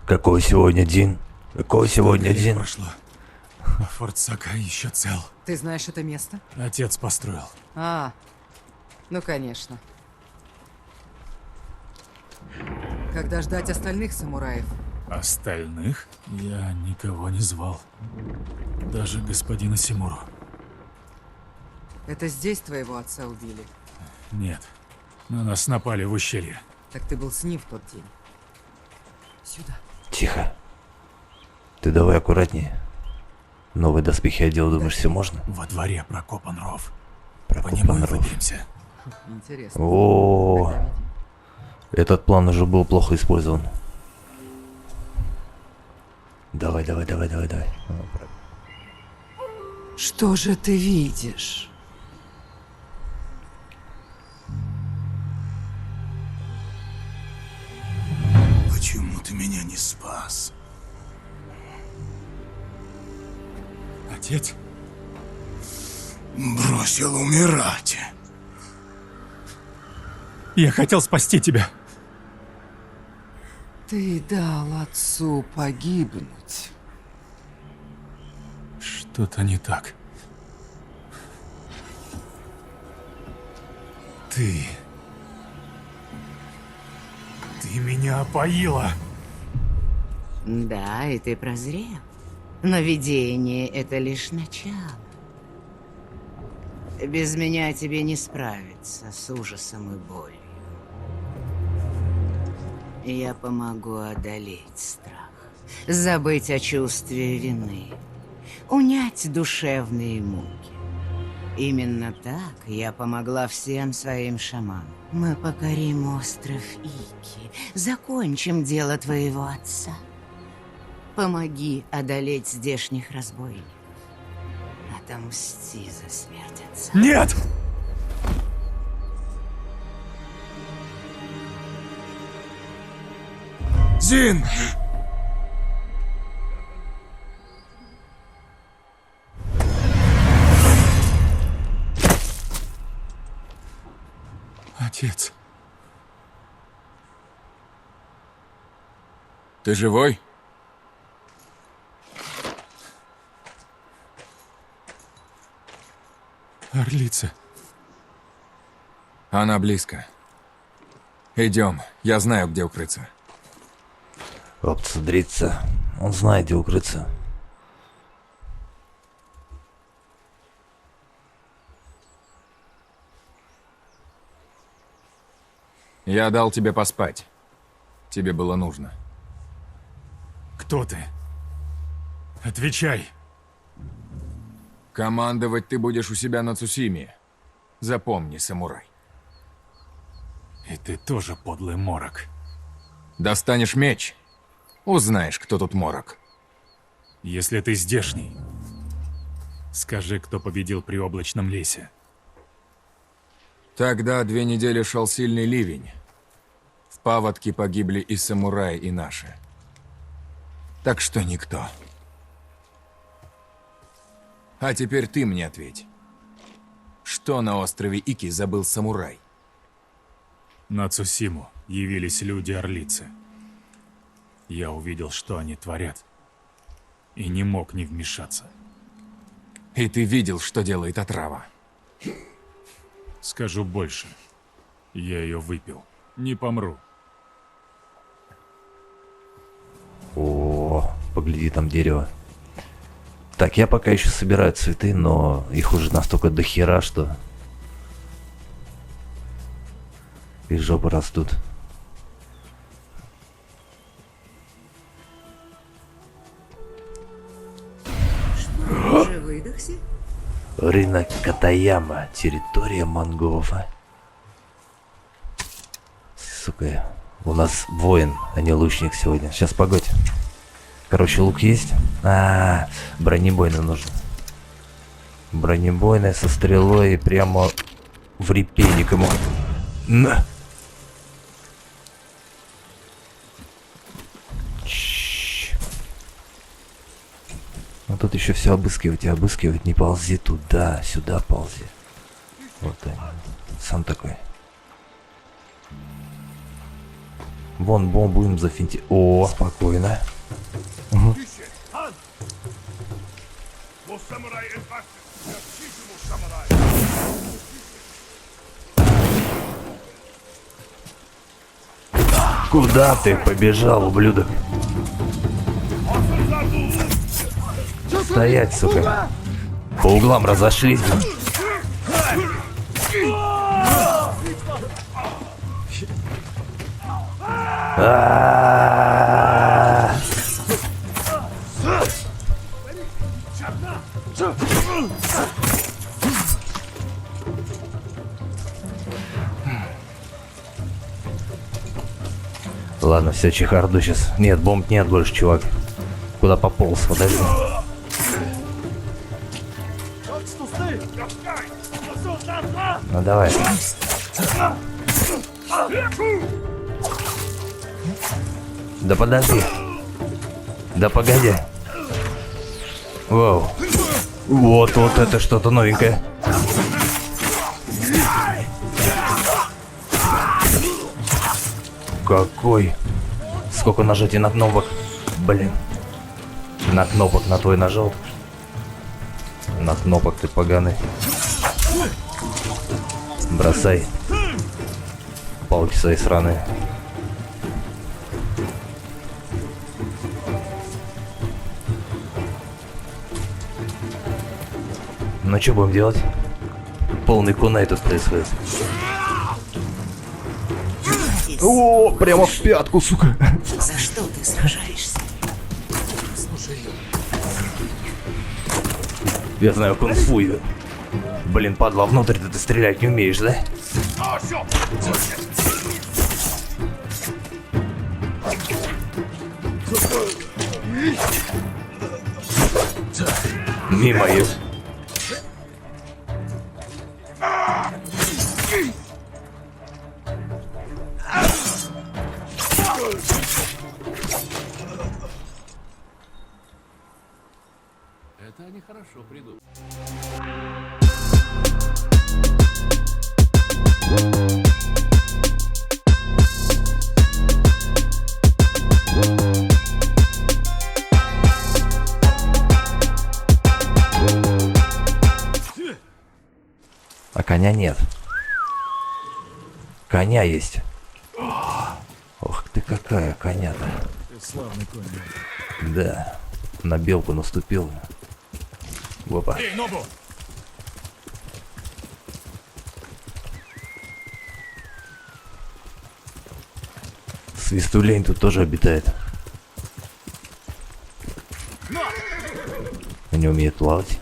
Какой сегодня день? Какой сегодня Лет день? прошло, а Форт Сака еще цел. Ты знаешь это место? Отец построил. А, ну конечно. Когда ждать остальных самураев? Остальных я никого не звал. Даже господина Симуру. Это здесь твоего отца убили? Нет. На нас напали в ущелье. Так ты был с ним в тот день. Сюда. Тихо. Ты давай аккуратнее. Новые доспехи одел, думаешь, все можно? Во дворе прокопан ров. По Прокопан нему и ров. выберемся. Интересно. О, Тогда веди. этот план уже был плохо использован. Давай. Что же ты видишь? Почему ты меня не спас? Отец? Бросил умирать. Я хотел спасти тебя. Ты дал отцу погибнуть. Что-то не так. Ты меня опоила. Да, и ты прозрел. Но видение — это лишь начало. Без меня тебе не справиться с ужасом и болью. Я помогу одолеть страх, забыть о чувстве вины, унять душевные муки. Именно так я помогла всем своим шаманам. Мы покорим остров Ики, закончим дело твоего отца. Помоги одолеть здешних разбойников. Отомсти за смерть отца. Нет! Зин! Отец. Ты живой? Орлица. Она близко. Идем, я знаю, где укрыться. Опция дрится. Он знает, где укрыться. Я дал тебе поспать. Тебе было нужно. Кто ты? Отвечай. Командовать ты будешь у себя на Цусиме. Запомни, самурай. И ты тоже подлый морок. Достанешь меч, узнаешь, кто тут морок. Если ты здешний, скажи, кто победил при облачном лесе. Тогда 2 недели шел сильный ливень. В паводке погибли и самураи, и наши. Так что никто. А теперь ты мне ответь. Что на острове Ики забыл самурай? На Цусиму явились люди-орлицы. Я увидел, что они творят, и не мог не вмешаться. И ты видел, что делает отрава. Скажу больше. Я ее выпил. Не помру. О, погляди, там дерево. Так, я пока еще собираю цветы, но их уже настолько дохера, что из жопы растут. Уже выдохся? Рынок Катаяма, территория монголов. Сука, у нас воин, а не лучник сегодня. Сейчас, погодь. Короче, лук есть. Бронебойный нужен. Бронебойный со стрелой прямо в репейник ему. На! Ну тут еще все обыскивать и обыскивать. Не ползи туда, сюда ползи. Вот он. Сам такой. Вон бомбу им зафинти... О, спокойно. Куда ты побежал, ублюдок? Стоять, сука. По углам разошлись. А-а-а! Ладно, все, чехарду сейчас. Нет, бомб нет больше, чувак. Куда пополз, подожди. Ну давай. Да подожди. Да погоди. Вау. Вот это что-то новенькое. Какой? Сколько нажатий на кнопок? Блин. На кнопок на твой нажал. На кнопок ты поганый. Бросай. Палки свои сраные. Ну что будем делать? Полный кунай тут происходит. О, прямо в пятку, сука. За что ты сражаешься? Я знаю кунг-фу. Блин, падла, внутрь ты стрелять не умеешь, да? Мимо их. Это они хорошо придут. А коня нет. Коня есть. Ох ты какая коня-то. Славный конь. Да. На белку наступил. Опа. Эй, Нобу! Свистулень тут тоже обитает. Не умеет плавать.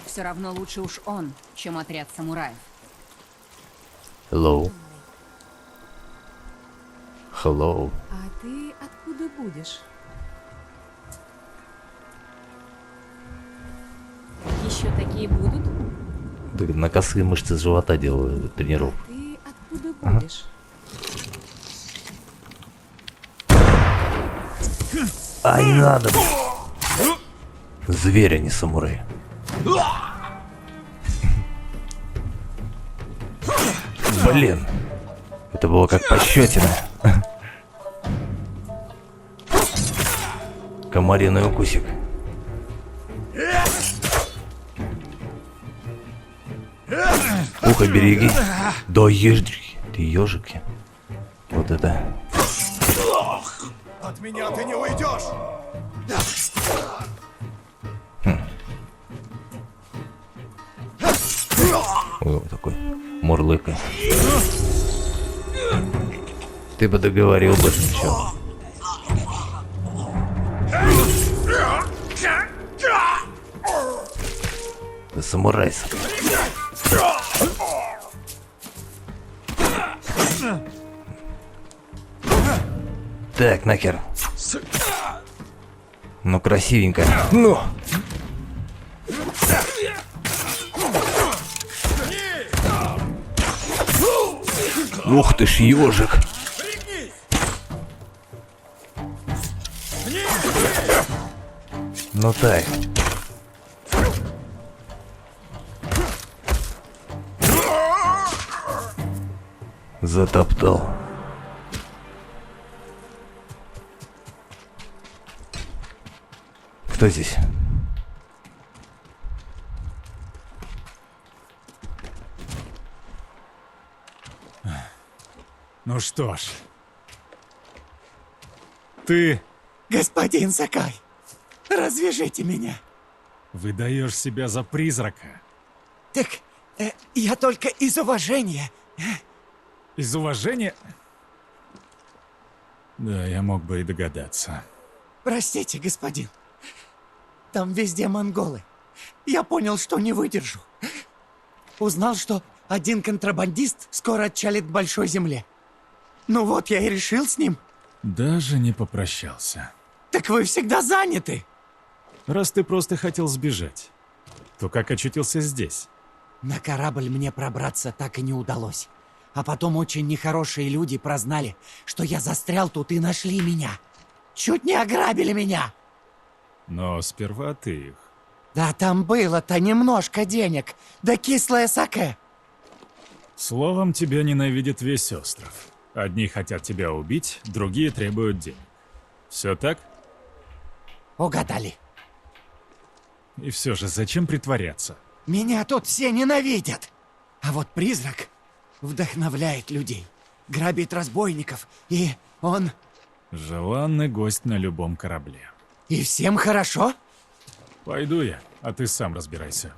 Все равно лучше уж он, чем отряд самураев. Hello. Hello. А ты откуда будешь? Еще такие будут? Да, на косые мышцы живота делаю тренировку. Ты откуда будешь? А не надо. Зверь, а не самурай. Блин. Это было как пощечина. Комариный укусик. Ухо береги. Да ежики. Ты ежики. Вот это. От меня ты не уйдешь! Ой, вот такой мурлыка. Ты бы договорил бы ничего. Ты самурай. Так, нахер. Ну, красивенько. Ну! Ух ты ж, ежик. Ну так. Затоптал. Кто здесь? Ну что ж. Ты Господин Сакай, развяжите меня. выдаешь себя за призрака. Так, я только из уважения. Из уважения... Да, я мог бы и догадаться. Простите, господин. Там везде монголы. Я понял, что не выдержу. Узнал, что один контрабандист скоро отчалит к большой земле. Ну вот, я и решил с ним. Даже не попрощался. Так вы всегда заняты. Раз ты просто хотел сбежать, то как очутился здесь? На корабль мне пробраться так и не удалось. А потом очень нехорошие люди прознали, что я застрял тут и нашли меня. Чуть не ограбили меня. Но сперва ты их. Да там было-то немножко денег, да кислое саке. Словом, тебя ненавидит весь остров. Одни хотят тебя убить, другие требуют денег. Все так? Угадали. И все же, зачем притворяться? Меня тут все ненавидят. А вот призрак вдохновляет людей, грабит разбойников, и он... Желанный гость на любом корабле. И всем хорошо? Пойду я, а ты сам разбирайся.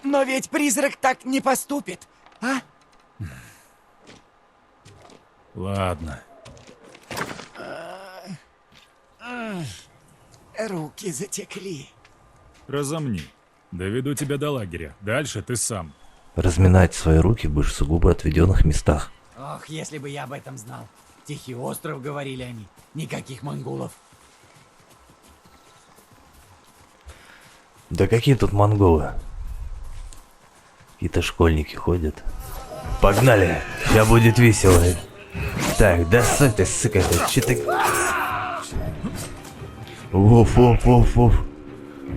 Но ведь призрак так не поступит, а? Ладно. Руки затекли. Разомни. Доведу тебя до лагеря. Дальше ты сам. Разминать свои руки будешь в сугубо отведенных местах. Ох, если бы я об этом знал. Тихий остров, говорили они. Никаких монголов. Да какие тут монголы? Какие-то школьники ходят. Погнали! Сейчас будет весело. Так, да стой ты, сука, ты, че ты... Воф-воф-воф-воф.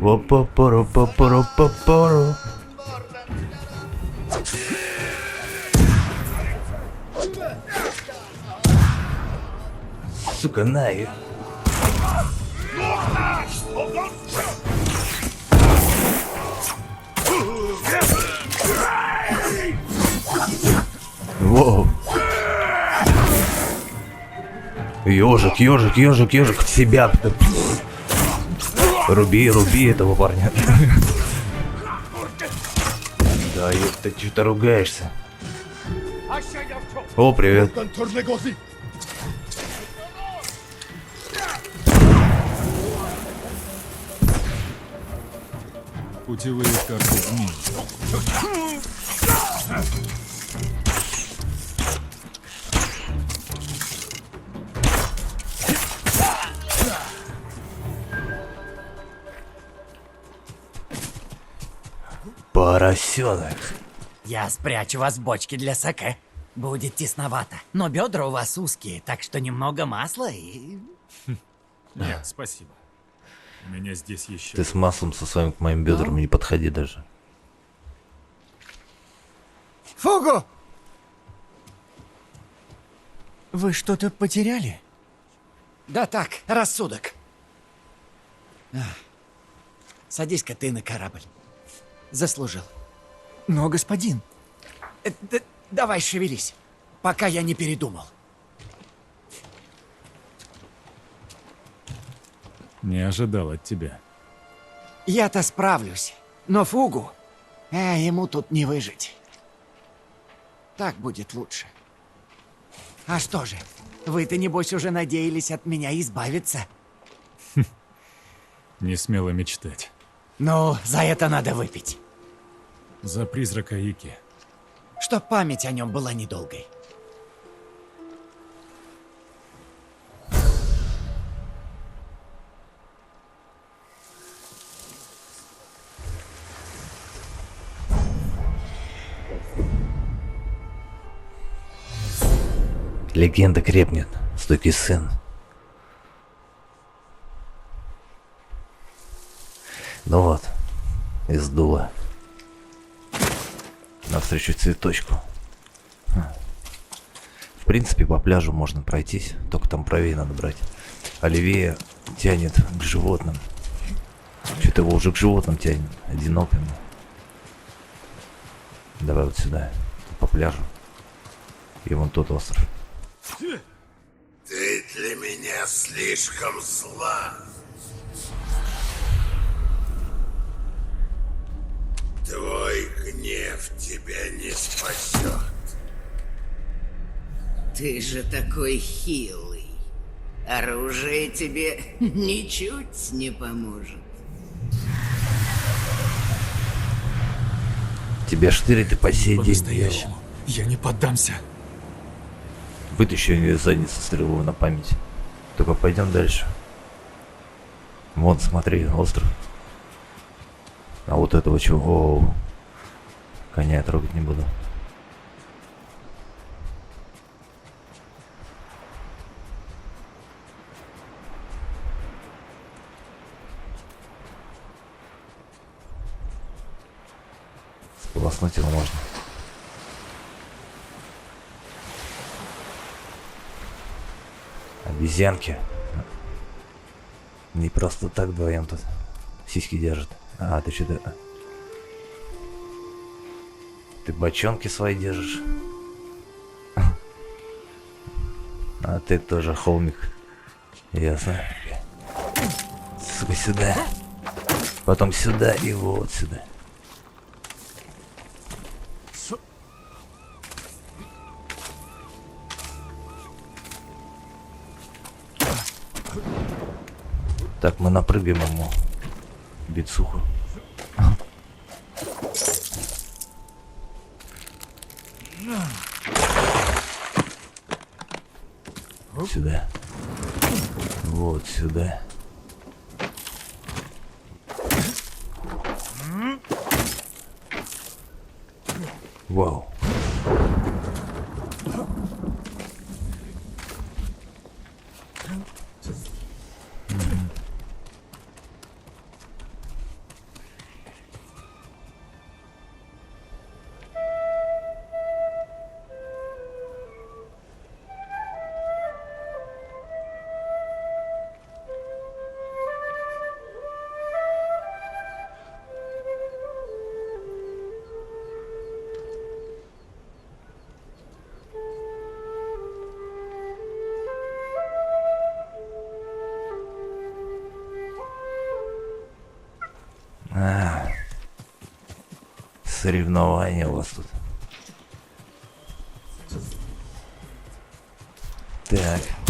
Воп-поп-поро-поп-поро-поп-поро. Сука, на их. Воу. Ежик, ежик, ежик, ежик, в себя. Руби, руби этого парня. Да, ты что-то ругаешься. О, привет. Путевые карты змей. Поросенок. Я спрячу вас в бочке для саке. Будет тесновато. Но бедра у вас узкие, так что немного масла и... Нет, спасибо. У меня здесь еще... Ты с маслом со своим к моим бедрам не подходи даже. Фугу! Вы что-то потеряли? Да так, рассудок. Садись-ка ты на корабль. Заслужил. Но, господин... давай шевелись, пока я не передумал. Не ожидал от тебя. Я-то справлюсь, но Фугу... ему тут не выжить. Так будет лучше. А что же, вы-то, небось, уже надеялись от меня избавиться? Не смело мечтать. Ну, за это надо выпить. За призрака Ики. Чтоб память о нем была недолгой. Легенда крепнет, стойкий сын. Ну вот, и сдуло. Навстречу цветочку. В принципе, по пляжу можно пройтись, только там правее надо брать. А левее тянет к животным. Что-то его уже к животным тянет, одиноким. Давай вот сюда, по пляжу. И вон тот остров. Ты для меня слишком зла. Твой гнев тебя не спасет. Ты же такой хилый. Оружие тебе ничуть не поможет. Тебя штырит и по сей день. По-настоящему. Я не поддамся. Вытащи у нее из задницы стрелу на память. Только пойдем дальше. Вон, смотри, остров. А вот этого чего? Оу. Коня я трогать не буду. Сполоснуть его можно. Обезьянки. Не просто так вдвоем тут сиськи держат. А, ты что-то... Ты бочонки свои держишь. А ты тоже холмик. Ясно. Сука, сюда. Потом сюда и вот сюда. Так, мы напрыгаем ему бицуху. Сюда. Вот сюда. Вау. Соревнования у вас тут. Так.